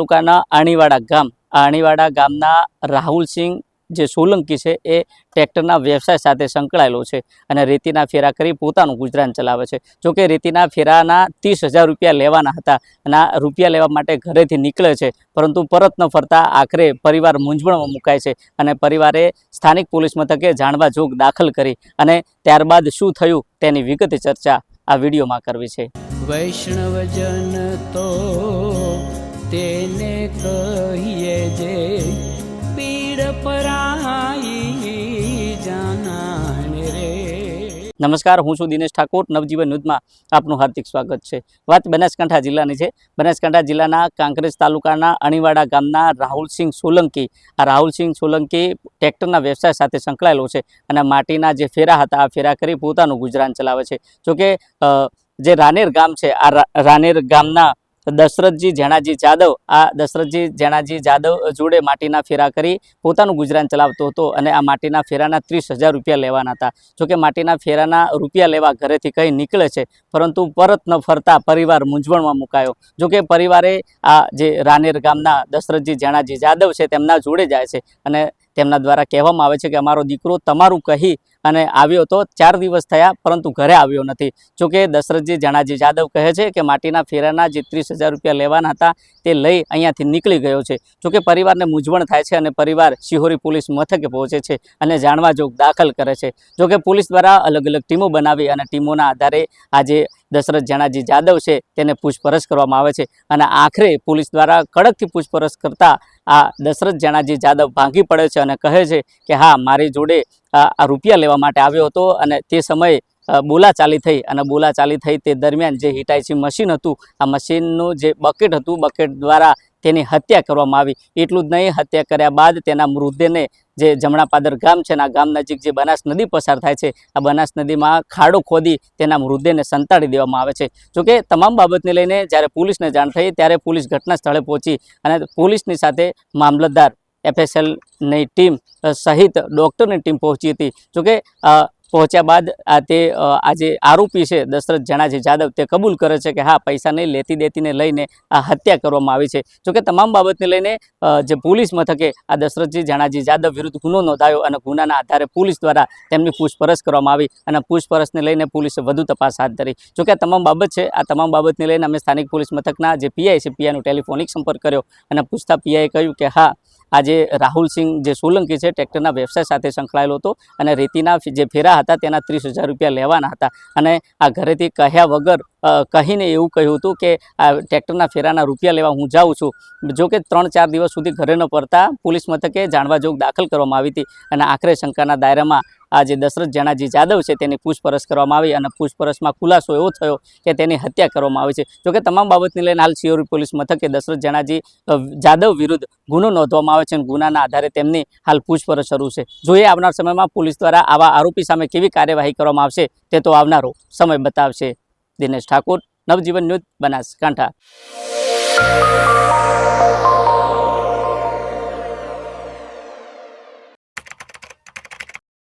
તાલુકાના આણીવાડા ગામ આણીવાડા ગામના રાહુલસિંહ જે સોલંકી છે એ ટ્રેક્ટરના વ્યવસાય સાથે સંકળાયેલો છે અને રેતીના ફેરા કરી પોતાનું ગુજરાન ચલાવે છે। જોકે રેતીના ફેરાના 30,000 રૂપિયા લેવાના હતા અને આ રૂપિયા લેવા માટે ઘરેથી નીકળે છે, પરંતુ પરત ન ફરતા આખરે પરિવાર મૂંઝવણમાં મુકાય છે અને પરિવારે સ્થાનિક પોલીસ મથકે જાણવા જોગ દાખલ કરી અને ત્યારબાદ શું થયું તેની વિગતે ચર્ચા આ વિડીયોમાં કરવી છે। વૈષ્ણવજન તો તેને કહીએ જે પીડ પરાઈ જાનાને રે। નમસ્કાર, હું છું દિનેશ ઠાકોર। નવજીવન ન્યૂઝમાં આપનું હાર્દિક સ્વાગત છે। વાત બનાસકાંઠા જિલ્લાની છે। બનાસકાંઠા જિલ્લાના કાંકરેજ તાલુકાના અણીવાડા ગામના રાહુલસિંહ સોલંકી, આ રાહુલસિંહ સોલંકી ટ્રેક્ટરના વ્યવસાય સાથે સંકળાયેલો છે અને માટીના જે ફેરા હતા આ ફેરા કરી પોતાનું ગુજરાન ચલાવે છે। જોકે જે રાનેર ગામ છે, આ રાનેર ગામના દશરથજી જેણાજી જાદવ, આ દશરથજી જેણાજી જાદવ જોડે માટીના ફેરા કરી પોતાનું ગુજરાન ચલાવતો હતો અને આ માટીના ફેરાના 30,000 રૂપિયા લેવાના હતા। જોકે માટીના ફેરાના રૂપિયા લેવા ઘરેથી કંઈ નીકળે છે, પરંતુ પરત ન ફરતા પરિવાર મૂંઝવણમાં મુકાયો। જોકે પરિવારે આ જે રાનેર ગામના દશરથજી જેણાજી જાદવ છે તેમના જોડે જાય છે અને તેમના દ્વારા કહેવામાં આવે છે કે અમારો દીકરો તમારું કહી અને આવ્યો તો 4 દિવસ થયા, પરંતુ ઘરે આવ્યો નથી। જોકે દશરથજી જેણાજી જાદવ કહે છે કે માટીના ફેરાના જે 30,000 રૂપિયા લેવાના હતા તે લઈ અહીંયાથી નીકળી ગયો છે। જોકે પરિવારને મૂંઝવણ થાય છે અને પરિવાર શિહોરી પોલીસ મથકે પહોંચે છે અને જાણવા જોગ દાખલ કરે છે। જોકે પોલીસ દ્વારા અલગ અલગ ટીમો બનાવી અને ટીમોના આધારે આજે દશરથ જેણાજી જાદવ છે તેને પૂછપરછ કરવામાં આવે છે અને આખરે પોલીસ દ્વારા કડકથી પૂછપરછ કરતા આ દશરથ જેણાજી જાદવ ભાંગી પડે છે અને કહે છે કે હા, મારી જોડે આ રૂપિયા લેવા માટે આવ્યો હતો અને તે સમયે બોલાચાલી થઈ અને બોલાચાલી થઈ તે દરમિયાન જે હિટાચી મશીન હતું, આ મશીનનું જે બકેટ હતું, બકેટ દ્વારા તેની હત્યા કરવામાં આવી। એટલું જ નહીં, હત્યા કર્યા બાદ તેના મૃતદેહને જે જમણાપાદર ગામ છે આ ગામ નજીક જે બનાસ નદી પસાર થાય છે, આ બનાસ નદીમાં ખાડો ખોદી તેના મૃતદેહને સંતાડી દેવામાં આવે છે। જોકે તમામ બાબતને લઈને જ્યારે પોલીસને જાણ થઈ ત્યારે પોલીસ ઘટના સ્થળે પહોંચી અને પોલીસની સાથે મામલતદાર, FSLની ટીમ સહિત ડૉક્ટરની ટીમ પહોંચી હતી। જોકે પહોંચ્યા બાદ આ જે આરોપી છે દશરથ જેણાજી જાદવ તે કબૂલ કરે છે કે હા, પૈસા નહીં, લેતી દેતીને લઈને આ હત્યા કરવામાં આવી છે। જોકે તમામ બાબતને લઈને જે પોલીસ મથકે આ દશરથજી જેણાજી જાદવ વિરુદ્ધ ગુનો નોંધાયો અને ગુનાના આધારે પોલીસ દ્વારા તેમની પૂછપરછ કરવામાં આવી અને પૂછપરછને લઈને પોલીસે વધુ તપાસ હાથ ધરી। જોકે આ તમામ બાબત છે, આ તમામ બાબતને લઈને અમે સ્થાનિક પોલીસ મથકના જે પીઆઈ છે, પીઆઈનો ટેલિફોનિક સંપર્ક કર્યો અને પૂછતા પીઆઈએ કહ્યું કે હા, આજે રાહુલસિંહ જે સોલંકી છે ટ્રેક્ટરના વ્યવસાય સાથે સંકળાયેલો હતો અને રેતીના જે ફેરા હતા તેના 30,000 રૂપિયા લેવાના હતા અને આ ઘરેથી કહ્યા વગર કહીને એવું કહ્યું હતું કે આ ટ્રેક્ટરના ફેરાના રૂપિયા લેવા હું જાઉં છું। જોકે 3-4 દિવસ સુધી ઘરે ન પડતા પોલીસ મથકે જાણવા જોગ દાખલ કરવામાં આવી હતી અને આખરે શંકાના દાયરામાં આ જે દશરથ જેણાજી જાદવ છે તેની પૂછપરછ કરવામાં આવી અને પૂછપરછમાં ખુલાસો એવો થયો કે તેની હત્યા કરવામાં આવી છે। જોકે તમામ બાબતને લઈને હાલ શિહોરી પોલીસ મથકે દશરથ જેણાજી જાદવ વિરુદ્ધ ગુનો નોંધવામાં આવે છે અને ગુનાના આધારે તેમની હાલ પૂછપરછ શરૂ છે। જોઈએ આવનાર સમયમાં પોલીસ દ્વારા આવા આરોપી સામે કેવી કાર્યવાહી કરવામાં આવશે તે તો આવનારો સમય બતાવશે। દિનેશ ઠાકોર, નવજીવન ન્યૂઝ, બનાસકાંઠા।